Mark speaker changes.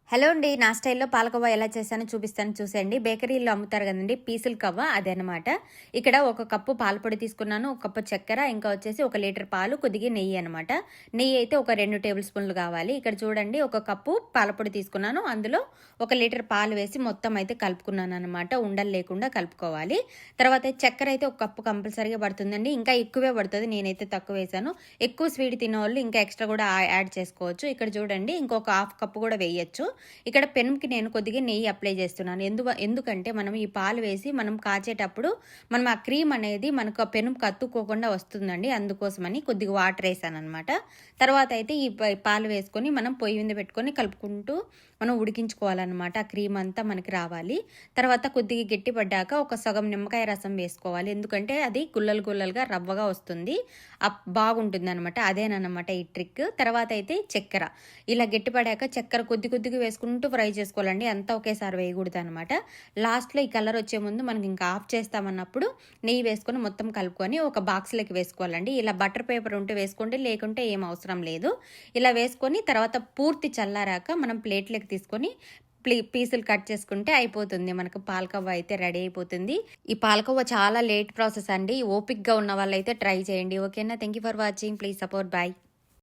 Speaker 1: Hello అండి. నా స్టైల్‌లో పాలకోవా ఎలా చేశానో చూపిస్తాను చూసేయండి. బేకరీలో అమ్ముతారు కదండీ పీసుల కవ్వ అదనమాట. ఇక్కడ ఒక కప్పు పాలపొడి తీసుకున్నాను, ఒక కప్పు చక్కెర, ఇంకా వచ్చేసి 1 లీటర్ పాలు, కొద్దిగా నెయ్యి అనమాట. నెయ్యి అయితే ఒక 2 టేబుల్ స్పూన్లు కావాలి. ఇక్కడ చూడండి ఒక కప్పు పాలపొడి తీసుకున్నాను. అందులో 1 లీటర్ పాలు వేసి మొత్తం అయితే కలుపుకున్నాను అనమాట. ఉండలు లేకుండా కలుపుకోవాలి. తర్వాత చక్కెర అయితే ఒక కప్పు కంపల్సరీగా పడుతుందండి. ఇంకా ఎక్కువే పడుతుంది. నేనైతే తక్కువ వేశాను. ఎక్కువ స్వీట్ తినేవాళ్ళు ఇంకా ఎక్స్ట్రా కూడా యాడ్ చేసుకోవచ్చు. ఇక్కడ చూడండి ఇంకొక హాఫ్ కప్పు కూడా వేయొచ్చు. ఇక్కడ పెనంకి నేను కొద్దిగా నెయ్యి అప్లై చేస్తున్నాను. ఎందుకంటే మనం ఈ పాలు వేసి మనం కాచేటప్పుడు మనం ఆ క్రీమ్ అనేది మనకు ఆ పెనంకి అతుక్కోకుండా వస్తుందండి. అందుకోసమని కొద్దిగా వాటర్ వేసాను అనమాట. తర్వాత అయితే ఈ పాలు వేసుకొని మనం పొయ్యి మీద పెట్టుకొని కలుపుకుంటూ మనం ఉడికించుకోవాలన్నమాట. ఆ క్రీమ్ అంతా మనకి రావాలి. తర్వాత కొద్దిగా గట్టి పడ్డాక ఒక సగం నిమ్మకాయ రసం వేసుకోవాలి. ఎందుకంటే అది గుల్లలు గుల్లలుగా రవ్వగా వస్తుంది, బాగుంటుంది అనమాట. అదేనమాట ఈ ట్రిక్. తర్వాత అయితే చక్కెర ఇలా గట్టి పడాక చక్కెర కొద్దిగా వేసుకుంటూ ఫ్రై చేసుకోవాలండి. అంతా ఒకేసారి వేయకూడదు అనమాట. లాస్ట్లో ఈ కలర్ వచ్చే ముందు మనకి ఇంకా ఆఫ్ చేస్తామన్నప్పుడు నెయ్యి వేసుకొని మొత్తం కలుపుకొని ఒక బాక్స్లోకి వేసుకోవాలండి. ఇలా బటర్ పేపర్ ఉంటే వేసుకోండి, లేకుంటే ఏం అవసరం లేదు. ఇలా వేసుకొని తర్వాత పూర్తి చల్లారాక మనం ప్లేట్లోకి తీసుకొని పీసులు కట్ చేసుకుంటే అయిపోతుంది. మనకు పాలకోవా అయితే రెడీ అయిపోతుంది. ఈ పాలకోవా చాలా లేట్ ప్రాసెస్ అండి. ఓపిక్గా ఉన్న వాళ్ళైతే ట్రై చేయండి. ఓకేనా? Thank you for watching. Please support. Bye.